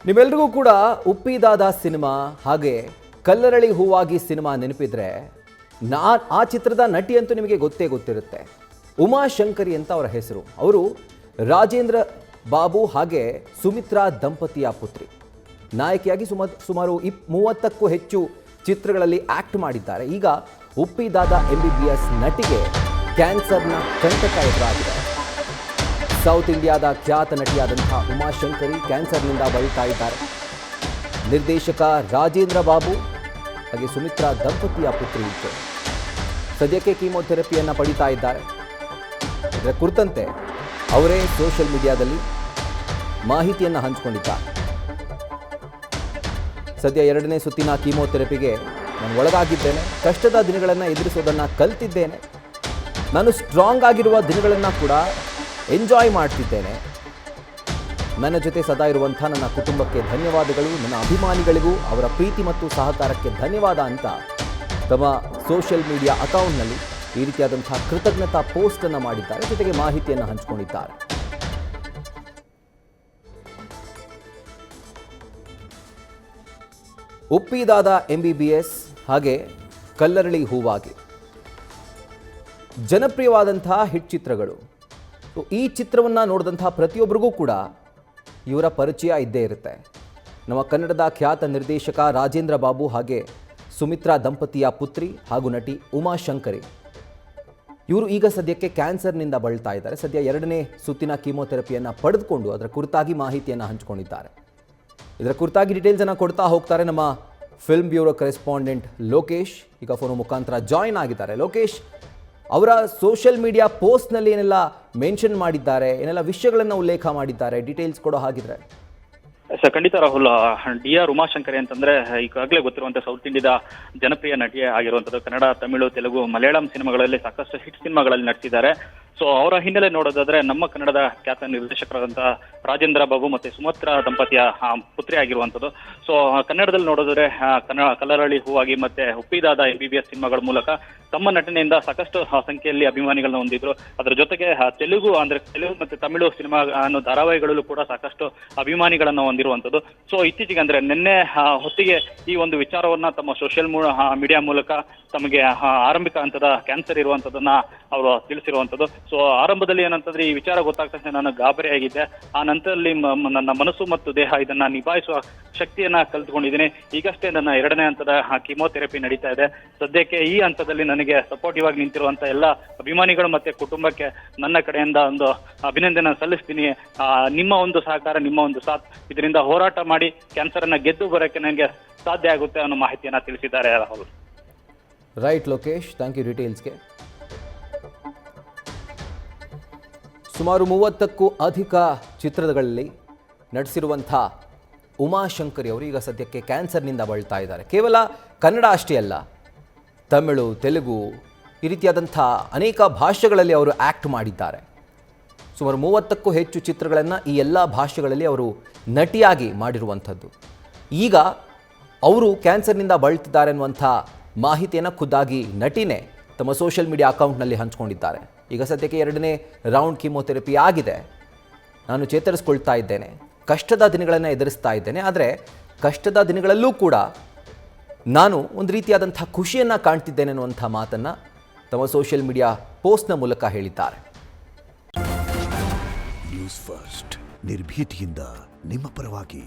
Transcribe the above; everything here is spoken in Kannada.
ನಿಮ್ಮೆಲ್ರಿಗೂ ಕೂಡ ಉಪ್ಪಿದಾದ ಸಿನಿಮಾ ಹಾಗೆ ಕಲ್ಲರಳಿ ಹೂವಾಗಿ ಸಿನಿಮಾ ನೆನಪಿದ್ರೆ ಆ ಚಿತ್ರದ ನಟಿ ಅಂತೂ ನಿಮಗೆ ಗೊತ್ತಿರುತ್ತೆ. ಉಮಾಶಂಕರಿ ಅಂತ ಅವರ ಹೆಸರು. ಅವರು ರಾಜೇಂದ್ರ ಬಾಬು ಹಾಗೆ ಸುಮಿತ್ರಾ ದಂಪತಿಯ ಪುತ್ರಿ. ನಾಯಕಿಯಾಗಿ ಸುಮಾರು 30ಕ್ಕೂ ಹೆಚ್ಚು ಚಿತ್ರಗಳಲ್ಲಿ ಆಕ್ಟ್ ಮಾಡಿದ್ದಾರೆ. ಈಗ ಉಪ್ಪಿದಾದ MBBS ನಟಿಗೆ ಕ್ಯಾನ್ಸರ್ನ ಕಂಟಕ ಎದುರಾಗಿದೆ. ಸೌತ್ ಇಂಡಿಯಾದ ಖ್ಯಾತ ನಟಿಯಾದಂತಹ ಉಮಾಶಂಕರಿ ಕ್ಯಾನ್ಸರ್ನಿಂದ ಬಳಲ್ತಾ ಇದ್ದಾರೆ. ನಿರ್ದೇಶಕ ರಾಜೇಂದ್ರ ಬಾಬು ಹಾಗೆ ಸುಮಿತ್ರಾ ದಂಪತಿಯ ಪುತ್ರಿ ಇತ್ತು. ಸದ್ಯಕ್ಕೆ ಕೀಮೋಥೆರಪಿಯನ್ನು ಪಡಿತಾ ಇದ್ದಾರೆ. ಇದರ ಕುರಿತಂತೆ ಅವರೇ ಸೋಷಿಯಲ್ ಮೀಡಿಯಾದಲ್ಲಿ ಮಾಹಿತಿಯನ್ನು ಹಂಚಿಕೊಂಡಿದ್ದಾರೆ. ಸದ್ಯ 2ನೇ ಸುತ್ತಿನ ಕೀಮೋಥೆರಪಿಗೆ ನಾನು ಒಳಗಾಗಿದ್ದೇನೆ. ಕಷ್ಟದ ದಿನಗಳನ್ನು ಎದುರಿಸೋದನ್ನು ಕಲಿತಿದ್ದೇನೆ. ನಾನು ಸ್ಟ್ರಾಂಗ್ ಆಗಿರುವ ದಿನಗಳನ್ನು ಕೂಡ ಎಂಜಾಯ್ ಮಾಡ್ತಿದ್ದೇನೆ. ನನ್ನ ಜೊತೆ ಸದಾ ಇರುವಂಥ ನನ್ನ ಕುಟುಂಬಕ್ಕೆ ಧನ್ಯವಾದಗಳು. ನನ್ನ ಅಭಿಮಾನಿಗಳಿಗೂ ಅವರ ಪ್ರೀತಿ ಮತ್ತು ಸಹಕಾರಕ್ಕೆ ಧನ್ಯವಾದ ಅಂತ ತಮ್ಮ ಸೋಷಿಯಲ್ ಮೀಡಿಯಾ ಅಕೌಂಟ್ನಲ್ಲಿ ಈ ರೀತಿಯಾದಂಥ ಕೃತಜ್ಞತಾ ಪೋಸ್ಟನ್ನು ಮಾಡಿದ್ದಾರೆ. ಜೊತೆಗೆ ಮಾಹಿತಿಯನ್ನು ಹಂಚಿಕೊಂಡಿದ್ದಾರೆ. ಉಪ್ಪಿದಾದ MBBS ಹಾಗೆ ಕಲ್ಲರಳಿ ಹೂವಾಗಿ ಜನಪ್ರಿಯವಾದಂತಹ ಹಿಟ್ ಚಿತ್ರಗಳು. ಈ ಚಿತ್ರವನ್ನು ನೋಡಿದಂತಹ ಪ್ರತಿಯೊಬ್ಬರಿಗೂ ಕೂಡ ಇವರ ಪರಿಚಯ ಇದ್ದೇ ಇರುತ್ತೆ. ನಮ್ಮ ಕನ್ನಡದ ಖ್ಯಾತ ನಿರ್ದೇಶಕ ರಾಜೇಂದ್ರ ಬಾಬು ಹಾಗೆ ಸುಮಿತ್ರಾ ದಂಪತಿಯ ಪುತ್ರಿ ಹಾಗೂ ನಟಿ ಉಮಾಶಂಕರಿ. ಇವರು ಈಗ ಸದ್ಯಕ್ಕೆ ಕ್ಯಾನ್ಸರ್ನಿಂದ ಬಳಲ್ತಾ ಇದ್ದಾರೆ. ಸದ್ಯ 2ನೇ ಸುತ್ತಿನ ಕೀಮೋಥೆರಪಿಯನ್ನು ಪಡೆದುಕೊಂಡು ಅದರ ಕುರಿತಾಗಿ ಮಾಹಿತಿಯನ್ನು ಹಂಚಿಕೊಂಡಿದ್ದಾರೆ. ಇದರ ಕುರಿತಾಗಿ ಡೀಟೇಲ್ಸನ್ನು ಕೊಡ್ತಾ ಹೋಗ್ತಾರೆ ನಮ್ಮ ಫಿಲ್ಮ್ ಬ್ಯೂರೋ ಕರೆಸ್ಪಾಂಡೆಂಟ್ ಲೋಕೇಶ್. ಈಗ ಫೋನ್ ಮುಖಾಂತರ ಜಾಯಿನ್ ಆಗಿದ್ದಾರೆ. ಲೋಕೇಶ್, ಅವರ ಸೋಷಿಯಲ್ ಮೀಡಿಯಾ ಪೋಸ್ಟ್ನಲ್ಲಿ ಏನೆಲ್ಲ ಮೆನ್ಷನ್ ಮಾಡಿದ್ದಾರೆ, ಏನೆಲ್ಲ ವಿಷಯಗಳನ್ನು ಉಲ್ಲೇಖ ಮಾಡಿದ್ದಾರೆ, ಡೀಟೇಲ್ಸ್ ಕೊಡೋ ಹಾಗಿದ್ರೆ? ಸರ್, ಖಂಡಿತ ರಾಹುಲ್. DR ಉಮಾಶಂಕರಿ ಅಂತಂದ್ರೆ ಈಗಾಗಲೇ ಗೊತ್ತಿರುವಂತಹ ಸೌತ್ ಇಂಡಿಯಾದ ಜನಪ್ರಿಯ ನಟಿಯೇ ಆಗಿರುವಂಥದ್ದು. ಕನ್ನಡ, ತಮಿಳು, ತೆಲುಗು, ಮಲಯಾಳಂ ಸಿನಿಮಾಗಳಲ್ಲಿ ಸಾಕಷ್ಟು ಹಿಟ್ ಸಿನಿಮಾಗಳಲ್ಲಿ ನಟಿಸಿದ್ದಾರೆ. ಸೊ ಅವರ ಹಿನ್ನೆಲೆ ನೋಡೋದಾದ್ರೆ ನಮ್ಮ ಕನ್ನಡದ ಖ್ಯಾತ ನಿರ್ದೇಶಕರಾದಂತಹ ರಾಜೇಂದ್ರ ಬಾಬು ಮತ್ತೆ ಸುಮಿತ್ರಾ ದಂಪತಿಯ ಪುತ್ರಿ ಆಗಿರುವಂಥದ್ದು. ಸೊ ಕನ್ನಡದಲ್ಲಿ ನೋಡೋದಾದ್ರೆ ಕಲ್ಲರಳಿ ಹೂವಾಗಿ ಮತ್ತೆ ಉಪ್ಪಿದಾದ MBBS ಸಿನಿಮಾಗಳ ಮೂಲಕ ತಮ್ಮ ನಟನೆಯಿಂದ ಸಾಕಷ್ಟು ಸಂಖ್ಯೆಯಲ್ಲಿ ಅಭಿಮಾನಿಗಳನ್ನ ಹೊಂದಿದ್ರು. ಅದರ ಜೊತೆಗೆ ತೆಲುಗು ಮತ್ತೆ ತಮಿಳು ಸಿನಿಮಾ ಅನ್ನೋ ಧಾರಾವಾಹಿಗಳಲ್ಲೂ ಕೂಡ ಸಾಕಷ್ಟು ಅಭಿಮಾನಿಗಳನ್ನ ಹೊಂದಿರುವಂಥದ್ದು. ಸೊ ಇತ್ತೀಚೆಗೆ ಅಂದ್ರೆ ನಿನ್ನೆ ಹೊತ್ತಿಗೆ ಈ ಒಂದು ವಿಚಾರವನ್ನ ತಮ್ಮ ಸೋಷಿಯಲ್ ಮೀಡಿಯಾ ಮೂಲಕ ತಮಗೆ ಆರಂಭಿಕ ಹಂತದ ಕ್ಯಾನ್ಸರ್ ಇರುವಂತದನ್ನ ಅವರು ತಿಳಿಸಿರುವಂಥದ್ದು. ಸೊ ಆರಂಭದಲ್ಲಿ ಏನಂತಂದ್ರೆ ಈ ವಿಚಾರ ಗೊತ್ತಾದ ತಕ್ಷಣ ನಾನು ಗಾಬರಿಯಾಗಿದ್ದೆ. ಆ ನಂತರದಲ್ಲಿ ನನ್ನ ಮನಸ್ಸು ಮತ್ತು ದೇಹ ಇದನ್ನ ನಿಭಾಯಿಸುವ ಶಕ್ತಿಯನ್ನ ಕಲ್ತ್ಕೊಂಡಿದ್ದೀನಿ. ಈಗಷ್ಟೇ ನನ್ನ 2ನೇ ಹಂತದ ಕೀಮೋಥೆರಪಿ ನಡೀತಾ ಇದೆ. ಸದ್ಯಕ್ಕೆ ಈ ಹಂತದಲ್ಲಿ ನನಗೆ ಸಪೋರ್ಟಿವ್ ಆಗಿ ನಿಂತಿರುವಂತ ಎಲ್ಲ ಅಭಿಮಾನಿಗಳು ಮತ್ತೆ ಕುಟುಂಬಕ್ಕೆ ನನ್ನ ಕಡೆಯಿಂದ ಒಂದು ಅಭಿನಂದನೆ ಸಲ್ಲಿಸ್ತೀನಿ. ನಿಮ್ಮ ಒಂದು ಸಹಕಾರ, ನಿಮ್ಮ ಒಂದು ಸಾಥ್, ಇದರಿಂದ ಹೋರಾಟ ಮಾಡಿ ಕ್ಯಾನ್ಸರ್ ಅನ್ನ ಗೆದ್ದು ಬರೋಕ್ಕೆ ನನಗೆ ಸಾಧ್ಯ ಆಗುತ್ತೆ ಅನ್ನೋ ಮಾಹಿತಿಯನ್ನ ತಿಳಿಸಿದ್ದಾರೆ Rahul. Right Lokesh, thank you ಡೀಟೇಲ್ಸ್ಗೆ. ಸುಮಾರು 30ಕ್ಕೂ ಅಧಿಕ ಚಿತ್ರಗಳಲ್ಲಿ ನಟಿಸಿರುವಂಥ ಉಮಾಶಂಕರಿ ಅವರು ಈಗ ಸದ್ಯಕ್ಕೆ ಕ್ಯಾನ್ಸರ್ನಿಂದ ಬಳಲ್ತಾ ಇದ್ದಾರೆ. ಕೇವಲ ಕನ್ನಡ ಅಷ್ಟೇ ಅಲ್ಲ, ತಮಿಳು, ತೆಲುಗು ಈ ರೀತಿಯಾದಂಥ ಅನೇಕ ಭಾಷೆಗಳಲ್ಲಿ ಅವರು ಆ್ಯಕ್ಟ್ ಮಾಡಿದ್ದಾರೆ. ಸುಮಾರು 30ಕ್ಕೂ ಹೆಚ್ಚು ಚಿತ್ರಗಳನ್ನು ಈ ಎಲ್ಲ ಭಾಷೆಗಳಲ್ಲಿ ಅವರು ನಟಿಯಾಗಿ ಮಾಡಿರುವಂಥದ್ದು. ಈಗ ಅವರು ಕ್ಯಾನ್ಸರ್ನಿಂದ ಬಳಲ್ತಿದ್ದಾರೆ ಅನ್ನುವಂಥ ಮಾಹಿತಿಯನ್ನು ಖುದ್ದಾಗಿ ನಟಿನೇ ತಮ್ಮ ಸೋಷಿಯಲ್ ಮೀಡಿಯಾ ಅಕೌಂಟ್ನಲ್ಲಿ ಹಂಚ್ಕೊಂಡಿದ್ದಾರೆ. ಈಗ ಸದ್ಯಕ್ಕೆ 2ನೇ ರೌಂಡ್ ಕೀಮೋಥೆರಪಿ ಆಗಿದೆ. ನಾನು ಚೇತರಿಸ್ಕೊಳ್ತಾ ಇದ್ದೇನೆ, ಕಷ್ಟದ ದಿನಗಳನ್ನು ಎದುರಿಸ್ತಾ ಇದ್ದೇನೆ. ಆದರೆ ಕಷ್ಟದ ದಿನಗಳಲ್ಲೂ ಕೂಡ ನಾನು ಒಂದು ರೀತಿಯಾದಂಥ ಖುಷಿಯನ್ನು ಕಾಣ್ತಿದ್ದೇನೆ ಅನ್ನುವಂಥ ಮಾತನ್ನು ತಮ್ಮ ಸೋಷಿಯಲ್ ಮೀಡಿಯಾ ಪೋಸ್ಟ್ನ ಮೂಲಕ ಹೇಳಿದ್ದಾರೆ. ನ್ಯೂಸ್ ಫಸ್ಟ್, ನಿರ್ಭೀತಿಯಿಂದ ನಿಮ್ಮ ಪರವಾಗಿ.